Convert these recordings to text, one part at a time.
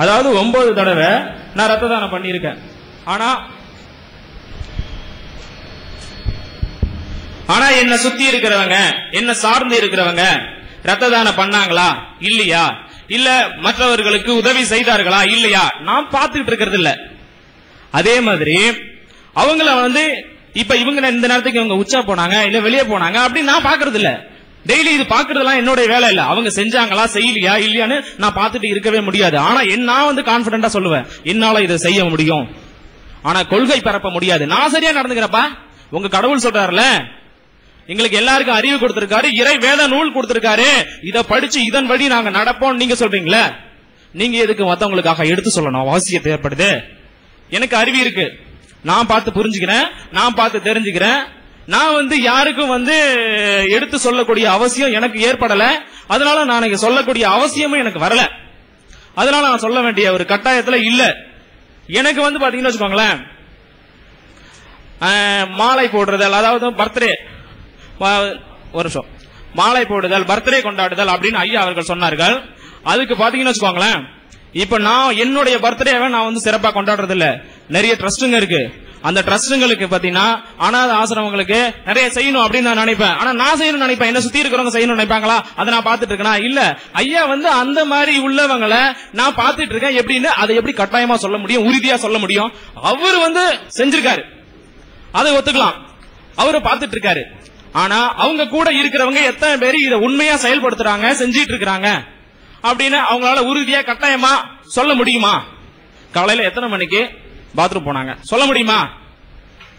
அதாவது 9 தடவை நான் ரத்த தானம் பண்ணியிருக்கேன். ஆனா என்ன சுத்தி இருக்கிறவங்க, என்ன சார்ந்து இருக்கிறவங்க ரத்த தானம் பண்ணாங்களா இல்லையா, இல்ல மற்றவர்களுக்கு உதவி செய்தார்களா இல்லையா, நான் பார்த்துட்டு இருக்கிறது இல்ல. அதே மாதிரி அவங்கள இப்ப இவங்க இந்த நேரத்துக்கு இவங்க உச்சா போனாங்க இல்ல வெளியே போனாங்க அப்படின்னு நான் பாக்குறது இல்ல. டெய்லி இது பாக்குறதுலாம் என்னோட வேலை இல்ல. அவங்க செஞ்சாங்களா செய்யலையா இல்லையான்னு நான் பார்த்துட்டு இருக்கவே முடியாது. ஆனா நான் கான்பிடண்டா சொல்லுவேன், என்னால இதை செய்ய முடியும். ஆனா கொள்கை பரப்ப முடியாது. நான் சரியா நடந்துக்கிறப்பா, உங்க கடவுள் சொல்றாருல, எங்களுக்கு எல்லாருக்கும் அறிவு கொடுத்திருக்காரு, இறை வேத நூல் கொடுத்திருக்காரு, இத படிச்சு இதன் வழி நாங்க நடப்போம். நீங்க சொல்றீங்களா, நீங்க எதுக்கு மத்தவங்களுக்காக எடுத்து சொல்லணும் அவசியம் ஏற்படுது? எனக்கு அறிவு இருக்கு, நான் பார்த்து புரிஞ்சுக்கிறேன், நான் பார்த்து தெரிஞ்சுக்கிறேன். நான் யாருக்கும் எடுத்து சொல்லக்கூடிய அவசியம் எனக்கு ஏற்படல. அதனால நான் சொல்லக்கூடிய அவசியமும் எனக்கு வரல. அதனால நான் சொல்ல வேண்டிய ஒரு கட்டாயத்துல இல்ல. எனக்கு பாத்தீங்கன்னு வச்சுக்கோங்களேன், மாலை போடுறதல், அதாவது பர்த்டே, ஒரு நிமிஷம், மாலை போடுதல், பர்த்டே கொண்டாடுதல் அப்படின்னு ஐயா அவர்கள் சொன்னார்கள். அதுக்கு பாத்தீங்கன்னு வச்சுக்கோங்களேன், இப்ப நான் என்னுடைய பர்த்டேவை நான் சிறப்பா கொண்டாடுறது இல்ல. நிறைய ட்ரஸ்டுங்க இருக்கு. அந்த ட்ரஸ்டுங்களுக்கு பாத்தீங்கன்னா அனாத ஆசிரமங்களுக்கு நிறைய செய்யணும் அப்படின்னு நான் நினைப்பேன். ஆனா நான் செய்யணும்னு நினைப்பேன், என்ன சுத்தி இருக்கிறவங்க செய்யணும்னு நினைப்பாங்களா, அதை நான் பாத்துட்டு இருக்கேனா இல்ல. ஐயா அந்த மாதிரி உள்ளவங்களை நான் பாத்துட்டு இருக்கேன். எப்படின்னு அதை எப்படி கட்டாயமா சொல்ல முடியும், உறுதியா சொல்ல முடியும்? அவரு செஞ்சிருக்காரு, அதை ஒத்துக்கலாம், அவரு பாத்துட்டு இருக்காரு. ஆனா அவங்க கூட இருக்கிறவங்க எத்தனை பேர் இதை உண்மையா செயல்படுத்துறாங்க, செஞ்சிட்டு இருக்காங்க அப்படின்னு அவங்களால உறுதியா கட்டாயமா சொல்ல முடியுமா? காலையில எத்தனை மணிக்கு பாத்ரூம் போனாங்க சொல்ல முடியுமா?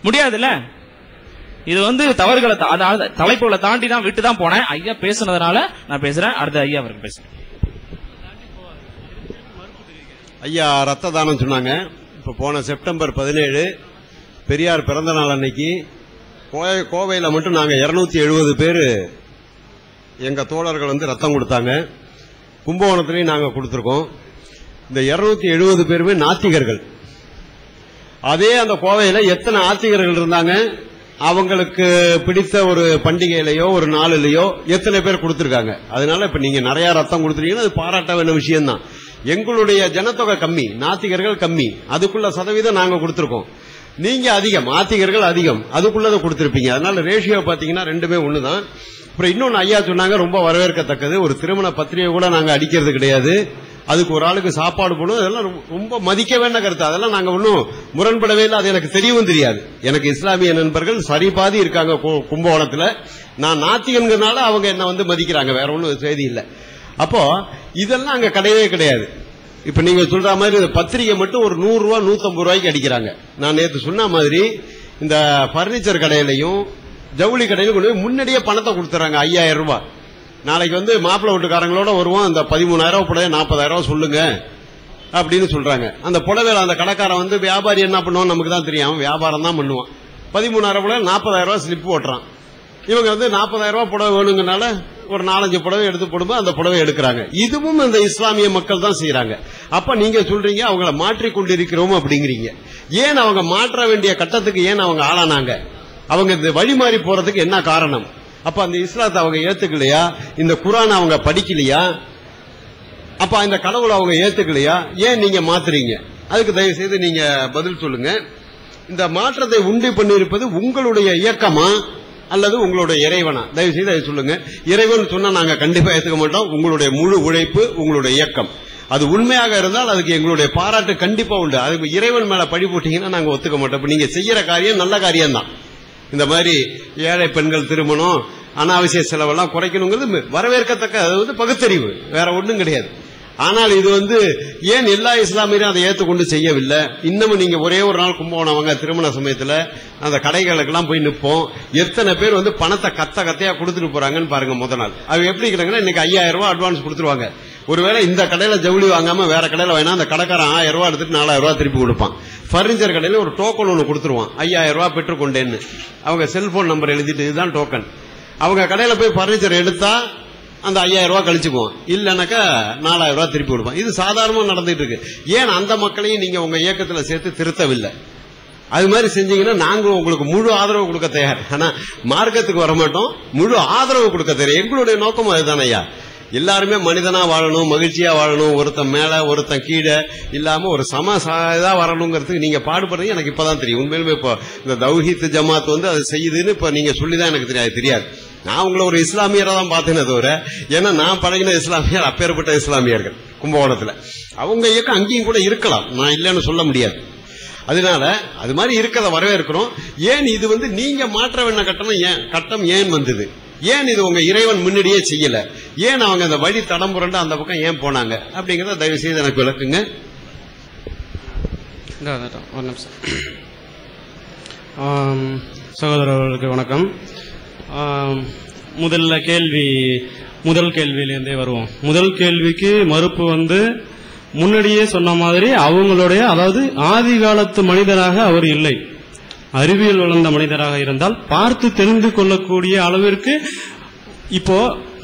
முடியாதுல்ல. இது தவறுகளை தலைப்புகளை தாண்டி தான் விட்டு தான் போனேன். ஐயா பேசுனதுனால நான் பேசுறேன். அடுத்த ஐயா அவருக்கு பேசுறேன். ஐயா ரத்த தானம் சொன்னாங்க. இப்ப போன செப்டம்பர் 17 பெரியார் பிறந்த நாள் அன்னைக்கு கோவையில மட்டும் நாங்க 270 பேரு எங்க தோழர்கள் ரத்தம் கொடுத்தாங்க. கும்பகோணத்திலையும் நாங்க கொடுத்திருக்கோம். இந்த 270 பேருமே நாத்திகர்கள். அதே அந்த கோவையில எத்தனை ஆத்திகர்கள் இருந்தாங்க, அவங்களுக்கு பிடித்த ஒரு பண்டிகையிலயோ ஒரு நாளிலேயோ எத்தனை பேர் கொடுத்திருக்காங்க. அதனால இப்ப நீங்க நிறைய ரத்தம் கொடுத்துருக்கீங்கன்னா அது பாராட்ட வேண்டிய விஷயம் தான். எங்களுடைய ஜனத்தொகை கம்மி, நாத்திகர்கள் கம்மி, அதுக்குள்ள சதவீதம் நாங்க கொடுத்திருக்கோம். நீங்க அதிகம், ஆத்திகர்கள் அதிகம், அதுக்குள்ளதை கொடுத்திருப்பீங்க. அதனால ரேஷியோ பாத்தீங்கன்னா ரெண்டுமே ஒண்ணுதான். அப்புறம் இன்னொன்னு ஐயா சொன்னாங்க, ரொம்ப வரவேற்கத்தக்கது, ஒரு திருமண பத்திரிகை கூட நாங்க அடிக்கிறது கிடையாது. அதுக்கு ஒரு ஆளுக்கு சாப்பாடு போடும், அதெல்லாம் ரொம்ப மதிக்க வேண்ட கருத்து. அதெல்லாம் நாங்க ஒன்னும் முரண்படவே இல்லை. அது எனக்கு தெரியவும் தெரியாது. எனக்கு இஸ்லாமிய நண்பர்கள் சரிபாதி இருக்காங்க கும்பகோணத்துல. நான் நாத்திகங்கிறதுனால அவங்க என்ன மதிக்கிறாங்க, வேற ஒன்னும் செய்தி இல்லை. அப்போ இதெல்லாம் அங்க கிடையவே கிடையாது. இப்ப நீங்க சொல்ற மாதிரி பத்திரிகை மட்டும் ஒரு 100 ரூபாய் 150 ரூபாய்க்கு அடிக்கிறாங்க. நான் நேற்று சொன்ன மாதிரி இந்த பர்னிச்சர் கடையிலையும் ஜவுளி கடையிலும் கொண்டு போய் முன்னாடியே பணத்தை கொடுத்துறாங்க. 5000 ரூபாய். நாளைக்கு மாப்பிள்ளை வீட்டுக்காரங்களோட வருவோம், அந்த 13,000 புடவை 40,000 சொல்லுங்க அப்படின்னு சொல்றாங்க. அந்த புடவையில அந்த கடைக்காரன் வியாபாரி என்ன பண்ணுவான் நமக்கு தான் தெரியும், வியாபாரம் தான் பண்ணுவான். 13,000 புடவை 40,000 ஸ்லிப் ஓட்டுறான். இவங்க 40,000 புடவை வேணுங்கனால ஒரு 4-5 புடவை எடுத்து போடும்போது அந்த புடவை எடுக்கிறாங்க. இதுவும் இந்த இஸ்லாமிய மக்கள் தான் செய்யறாங்க. அப்ப நீங்க சொல்றீங்க அவங்கள மாற்றிக் கொண்டிருக்கிறோம் அப்படிங்கிறீங்க. ஏன் அவங்க மாற்ற வேண்டிய கட்டத்துக்கு ஏன் அவங்க ஆளானாங்க? அவங்க இந்த வழி மாறி போறதுக்கு என்ன காரணம்? அப்ப அந்த இஸ்லாத்தை அவங்க ஏத்துக்கலையா? இந்த குர்ஆனை அவங்க படிக்கலையா? அப்ப இந்த கடவுளை அவங்க ஏத்துக்கலையா? ஏன் நீங்க மாத்துறீங்க? அதுக்கு தயவு செய்து நீங்க பதில் சொல்லுங்க. இந்த மாற்றத்தை உண்டு பண்ணியிருப்பது உங்களுடைய இயக்கமா அல்லது உங்களுடைய இறைவனா? தயவு செய்து அதை சொல்லுங்க. இறைவன் சொன்னா நாங்க கண்டிப்பா ஏத்துக்க மாட்டோம். உங்களுடைய முழு உழைப்பு, உங்களுடைய இயக்கம் அது உண்மையாக இருந்தால் அதுக்கு எங்களுடைய பாராட்டு கண்டிப்பா உண்டு. அதுக்கு இறைவன் மேல பழி போட்டீங்கன்னா நாங்க ஒத்துக்க மாட்டோம். நீங்க செய்யற காரியம் நல்ல காரியம் தான். இந்த மாதிரி ஏழை பெண்கள் திருமணம், அனாவசிய செலவெல்லாம் குறைக்கணுங்கிறது வரவேற்கத்தக்க, அது பகுத்தறிவு, வேற ஒண்ணும் கிடையாது. ஆனால் இது ஏன் எல்லா இஸ்லாமியரும் அதை ஏற்றுக்கொண்டு செய்யவில்லை? இன்னமும் நீங்க ஒரே ஒரு நாள் கும்பகோணம் திருமண சமயத்துல அந்த கடைகளுக்கெல்லாம் போய் நிற்போம். எத்தனை பேர் பணத்தை கத்தையா கொடுத்துட்டு போறாங்கன்னு பாருங்க. முதல் நாள் அவங்க எப்படி இருக்கிறாங்கன்னா, இன்னைக்கு 5000 ரூபாய் அட்வான்ஸ் கொடுத்துருவாங்க. ஒருவேளை இந்த கடையில ஜவுளி வாங்காம வேற கடையில வேணா அந்த கடைக்காரன் 1000 ரூபாய் எடுத்துட்டு 4000 ரூபாய் திருப்பி கொடுப்பான். பர்னிச்சர் கடையில ஒரு டோக்கன் ஒன்று கொடுத்துருவான், 5000 ரூபாய் பெற்றுக்கொண்டேன்னு. அவங்க செல்போன் நம்பர் எழுதிட்டு இதுதான் டோக்கன். அவங்க கடையில போய் பர்னிச்சர் எடுத்தா அந்த 5000 ரூபாய் கழிச்சுக்குவோம், இல்லனாக்கா 4000 ரூபாய் திருப்பி கொடுப்பான். இது சாதாரணமா நடந்துட்டு இருக்கு. ஏன் அந்த மக்களையும் நீங்க உங்க இயக்கத்துல சேர்த்து திருத்தவில்லை? அது மாதிரி செஞ்சீங்கன்னா நாங்க உங்களுக்கு முழு ஆதரவு கொடுக்க தயார். ஆனா மார்க்கத்துக்கு வர மாட்டோம், முழு ஆதரவு கொடுக்க தயார். எங்களுடைய நோக்கம் அதுதானே ஐயா. எல்லாருமே மனிதனா வாழணும், மகிழ்ச்சியா வாழணும், ஒருத்தன் மேல ஒருத்தன் கீழே இல்லாம ஒரு இதா வரணுங்கிறதுக்கு நீங்க பாடுபடுறது எனக்கு இப்பதான் தெரியும். உண்மையிலுமே இப்போ இந்த தௌஹீத் ஜமாத் வந்து அது செய்யுதுன்னு இப்ப நீங்க சொல்லிதான் எனக்கு தெரியாது. நான் உங்களை ஒரு இஸ்லாமியரா தான் பார்த்தேனே தவிர, ஏன்னா நான் பழகின இஸ்லாமியர் அப்பேற்பட்ட இஸ்லாமியர்கள் கும்பகோணத்துல. அவங்க இயக்கம் அங்கேயும் கூட இருக்கலாம், நான் இல்லைன்னு சொல்ல முடியாது. அதனால அது மாதிரி இருக்கிறத வரவேற்கிறோம். ஏன் இது வந்து நீங்க மாற்ற வேண்டிய கட்டம் ஏன் வந்தது? ஏன் இது உங்க இறைவன் முன்னாடியே செய்யல? ஏன் அவங்க அந்த வழி தடம் புரண்டு அந்த பக்கம் ஏன் போனாங்க அப்படிங்கறத தயவு செய்து எனக்கு விளக்குங்க. ஒரு நிமிஷம். சகோதரர்களுக்கு வணக்கம். முதல் கேள்வியிலிருந்தே வருவோம். முதல் கேள்விக்கு மறுப்பு வந்து முன்னாடியே சொன்ன மாதிரி அவங்களுடைய, அதாவது ஆதி காலத்து மனிதராக அவர் இல்லை, அறிவியல் வளர்ந்த மனிதராக இருந்தால் பார்த்து தெரிந்து கொள்ளக்கூடிய அளவிற்கு இப்போ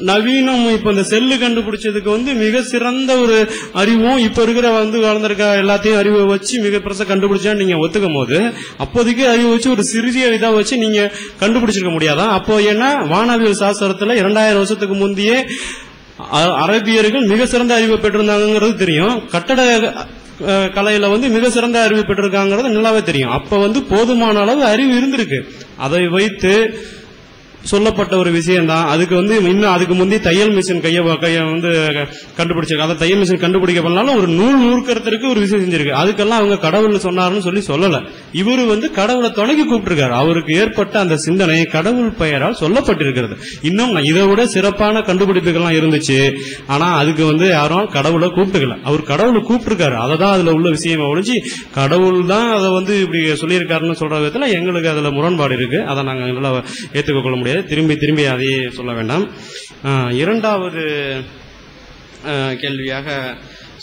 நவீனம், இப்ப இந்த செல்லு கண்டுபிடிச்சதுக்கு வந்து மிக சிறந்த ஒரு அறிவும் இப்ப இருக்கிற வந்து வளர்ந்திருக்க எல்லாத்தையும் அறிவை வச்சு மிக பெருசா கண்டுபிடிச்சா நீங்க ஒத்துக்கும் போது, அப்போதைக்கு அறிவை வச்சு ஒரு சிறிய இதா வச்சு நீங்க கண்டுபிடிச்சிருக்க முடியாதா? அப்போ ஏன்னா வானவியல் சாஸ்திரத்துல 2000 வருஷத்துக்கு முந்தையே அரபியர்கள் மிக சிறந்த அறிவை பெற்றிருந்தாங்கிறது தெரியும். கட்டட கலையில வந்து மிக சிறந்த அறிவு பெற்றிருக்காங்கிறது நல்லாவே தெரியும். அப்ப வந்து போதுமான அளவு அறிவு இருந்திருக்கு. அதை வைத்து சொல்லப்பட்ட ஒரு விஷயம் தான். அதுக்கு வந்து இன்னும் அதுக்கு முந்தைய தையல் மிஷின் கைய வந்து கண்டுபிடிச்சிருக்கு. அதை தையல் மிஷின் கண்டுபிடிக்கப்படனாலும் ஒரு நூற்கறதுக்கு ஒரு விஷயம் செஞ்சிருக்கு. அதுக்கெல்லாம் அவங்க கடவுள் சொன்னாருன்னு சொல்லல. இவரு வந்து கடவுளை தொடங்கி கூப்பிட்டிருக்காரு. அவருக்கு ஏற்பட்ட அந்த சிந்தனை கடவுள் பெயரால் சொல்லப்பட்டிருக்கிறது. இன்னும் இதை விட சிறப்பான கண்டுபிடிப்புகள்லாம் இருந்துச்சு. ஆனா அதுக்கு வந்து யாரும் கடவுளை கூப்பிட்டுக்கல. அவர் கடவுளை கூப்பிட்டிருக்காரு. அததான் அதுல உள்ள விஷயமா ஒழிஞ்சு கடவுள் தான் அதை வந்து இப்படி சொல்லியிருக்காருன்னு சொல்ற விதத்துல எங்களுக்கு அதுல முரண்பாடு இருக்கு. அதை நாங்க ஏற்றுக்கொள்ள முடியாது. திரும்பி அதையே சொல்ல வேண்டாம். இரண்டாவது கேள்வியாக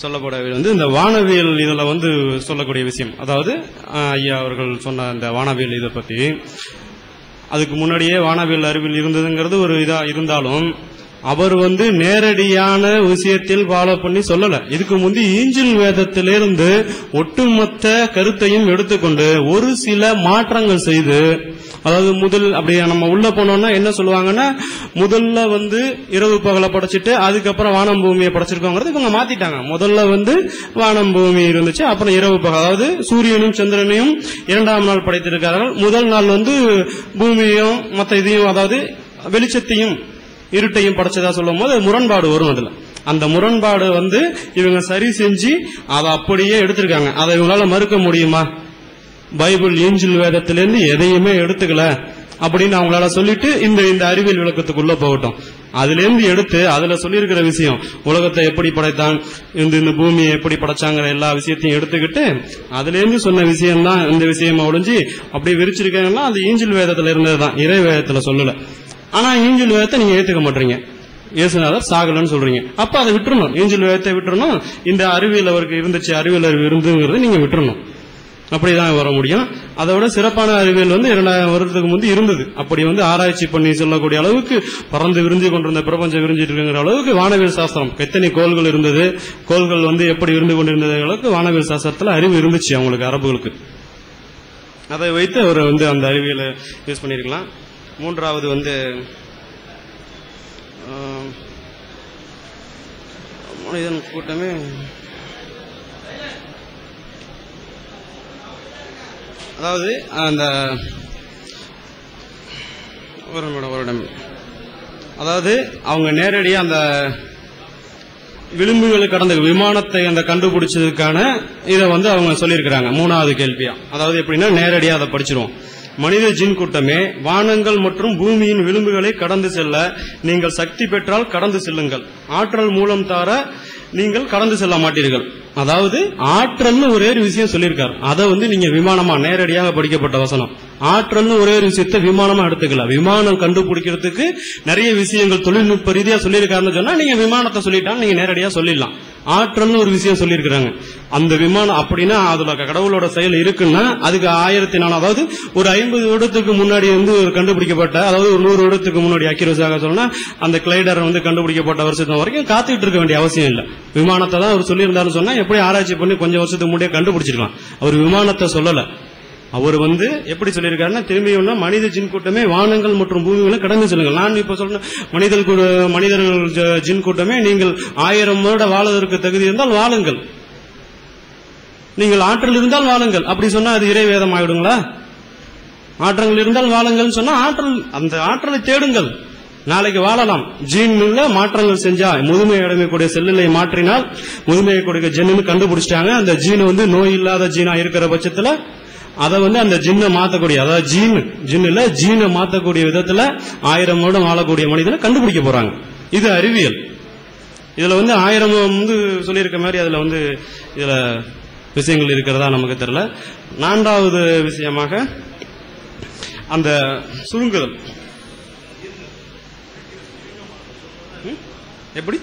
சொல்லப்பட வந்து இந்த வானவியல் இதுல வந்து சொல்லக்கூடிய விஷயம், அதாவது ஐயா அவர்கள் சொன்ன இந்த வானவியல் இதை பத்தி, அதுக்கு முன்னாடியே வானவியல் அறிவியல் இருந்ததுங்கிறது ஒரு இதா இருந்தாலும் அவர் வந்து நேரடியான விஷயத்தில் ஃபாலோ பண்ணி சொல்லல. இதுக்கு முந்தி ஈஞ்சில் வேதத்திலிருந்து ஒட்டுமொத்த கருத்தையும் எடுத்துக்கொண்டு ஒரு சில மாற்றங்கள் செய்து, அதாவது முதல் அப்படி நம்ம உள்ள போனோம்னா என்ன சொல்லுவாங்கன்னா, முதல்ல வந்து இரவு பகலை படைச்சிட்டு அதுக்கப்புறம் வானம் பூமியை படைச்சிருக்கோங்கிறது இவங்க மாத்திட்டாங்க. முதல்ல வந்து வானம் பூமி இருந்துச்சு, அப்புறம் இரவு பகல், அதாவது சூரியனும் சந்திரனையும் 2ஆம் நாள் படைத்திருக்கிறார்கள். முதல் நாள் வந்து பூமியையும் மற்ற இதையும், அதாவது வெளிச்சத்தையும் இருட்டையும் படைச்சதா சொல்லும் போது முரண்பாடு வரும். அதுல அந்த முரண்பாடு வந்து இவங்க சரி செஞ்சு அதை அப்படியே எடுத்திருக்காங்க. அதை இவங்களால மறுக்க முடியுமா? பைபிள் ஏஞ்சில் வேதத்திலிருந்து எதையுமே எடுத்துக்கல அப்படின்னு அவங்களால சொல்லிட்டு இந்த அறிவியல் விளக்கத்துக்குள்ள போகட்டும். அதுல இருந்து எடுத்து அதுல சொல்லியிருக்கிற விஷயம், உலகத்தை எப்படி படைத்தான், இந்த பூமியை எப்படி படைச்சாங்கிற எல்லா விஷயத்தையும் எடுத்துக்கிட்டு அதுல இருந்து சொன்ன விஷயம் தான் இந்த விஷயமா ஒழிஞ்சு அப்படி விரிச்சிருக்காங்கன்னா அது ஏஞ்சில் வேதத்துல இருந்ததுதான், இறை வேதத்துல சொல்லல. ஆனா ஏஞ்சில் வேதத்தை நீங்க ஏத்துக்க மாட்டீங்க, இயேசுநாதர் சாகலன்னு சொல்றீங்க. அப்ப அதை விட்டுறணும், ஏஞ்சில் வேதத்தை விட்டுறணும். இந்த அறிவியல் அவருக்கு இருந்துச்சு, அறிவியல் அறிவு இருந்துங்கிறது நீங்க விட்டுறணும். அப்படிதான் வர முடியும். அதை விட சிறப்பான அறிவியல் வந்து 2000 வருடத்துக்கு முந்தி இருந்தது. அப்படி வந்து ஆராய்ச்சி பண்ணி சொல்லக்கூடிய அளவுக்கு பறந்து விரிஞ்சு கொண்டிருந்த பிரபஞ்சம் விரிஞ்சிட்டு இருக்கிற அளவுக்கு வானவியல் சாஸ்திரம், எத்தனை கோள்கள் இருந்தது, கோள்கள் வந்து எப்படி இருந்து கொண்டிருந்த அளவுக்கு வானவியல் சாஸ்திரத்துல அறிவு இருந்துச்சு அவங்களுக்கு, அரபுகளுக்கு. அதை வைத்து அவர் வந்து அந்த அறிவியலை யூஸ் பண்ணிருக்கலாம். மூன்றாவது வந்து மனிதன் கூட்டமே அதாவது அந்த அதாவது அவங்க நேரடியா அந்த விளிம்புகளை கடந்த விமானத்தை அந்த கண்டுபிடிச்சதுக்கான இதை வந்து அவங்க சொல்லியிருக்கிறாங்க மூணாவது கேள்வியா. அதாவது எப்படின்னா நேரடியா அதை படிச்சிருவோம். மனித ஜின் கூட்டமே, வானங்கள் மற்றும் பூமியின் விளிம்புகளை கடந்து செல்ல நீங்கள் சக்தி பெற்றால் கடந்து செல்லுங்கள். ஆற்றல் மூலம் தார நீங்கள் கடந்து செல்ல மாட்டீர்கள். அதாவது ஆற்றல்னு ஒரே ஒரு விஷயம் சொல்லியிருக்காரு. அதை வந்து நீங்க விமானமா நேரடியாக படிக்கப்பட்ட வசனம். ஆற்றல்னு ஒரே ஒரு விஷயத்த விமானமா எடுத்துக்கலாம். விமானம் கண்டுபிடிக்கிறதுக்கு நிறைய விஷயங்கள் தொழில்நுட்ப ரீதியா சொல்லியிருக்காருன்னு சொன்னா நீங்க விமானத்தை சொல்லிட்டாங்க, நீங்க நேரடியா சொல்லிடலாம். ஆற்றல்னு ஒரு விஷயம் சொல்லியிருக்கிறாங்க. அந்த விமானம் அப்படின்னா அதுல கடவுளோட செயல் இருக்குன்னா அதுக்கு 1400, அதாவது ஒரு 50 வருடத்துக்கு முன்னாடி வந்து கண்டுபிடிக்கப்பட்ட, அதாவது ஒரு 100 வருடத்துக்கு முன்னாடி அக்யூரஸாக சொன்னா அந்த கிளைடர் வந்து கண்டுபிடிக்கப்பட்ட வருஷத்து வரைக்கும் காத்துக்கிட்டு இருக்க வேண்டிய அவசியம் இல்லை. விமானத்தை தான் அவர் சொல்லியிருந்தாருன்னு சொன்னா எப்படி ஆராய்ச்சி பண்ணி கொஞ்சம் வருஷத்துக்கு முன்னாடியே கண்டுபிடிச்சிருக்கலாம். அவர் விமானத்தை சொல்லல. அவர் வந்து எப்படி சொல்லியிருக்காருன்னா, திரும்பியும் மனித ஜின் கூட்டமே வானங்கள் மற்றும் பூமிகளை கடந்து செல்லுங்கள். நான் இப்ப சொல்றேன், மனிதர்கள் ஜின் கூட்டமே நீங்கள் 1000 வருடம் வாழுவதற்கு தகுதி இருந்தால் வாழுங்கள், நீங்கள் ஆற்றல் இருந்தால் வாழுங்கள். அப்படி சொன்னா அது இறை வேதம் ஆயிடுங்களா? ஆற்றல் இருந்தால் வாழுங்கள் சொன்னா அந்த ஆற்றலை தேடுங்கள், நாளைக்கு வாழலாம். ஜீன்ல மாற்றங்கள் செஞ்சா முதுமை அடையக்கூடிய செல்லுகளை மாற்றினால் முதுமையை கொடுக்க ஜின்னு கண்டுபிடிச்சிட்டாங்க. அந்த ஜீன் வந்து நோய் இல்லாத ஜீனா இருக்கிற பட்சத்துல அதை வந்து அந்த ஜின்னை மாத்தக்கூடிய, அதாவது ஜின்னுல ஜீனை மாத்தக்கூடிய விதத்துல 1000 வருடம் வாழக்கூடிய மனிதனை கண்டுபிடிக்க போறாங்க. இது அறிவியல். இதுல வந்து 1000 வந்து சொல்லியிருக்க மாதிரி அதுல வந்து இதுல விஷயங்கள் இருக்கிறதா நமக்கு தெரியல. 4வது விஷயமாக அந்த சுருங்குதல் எப்படி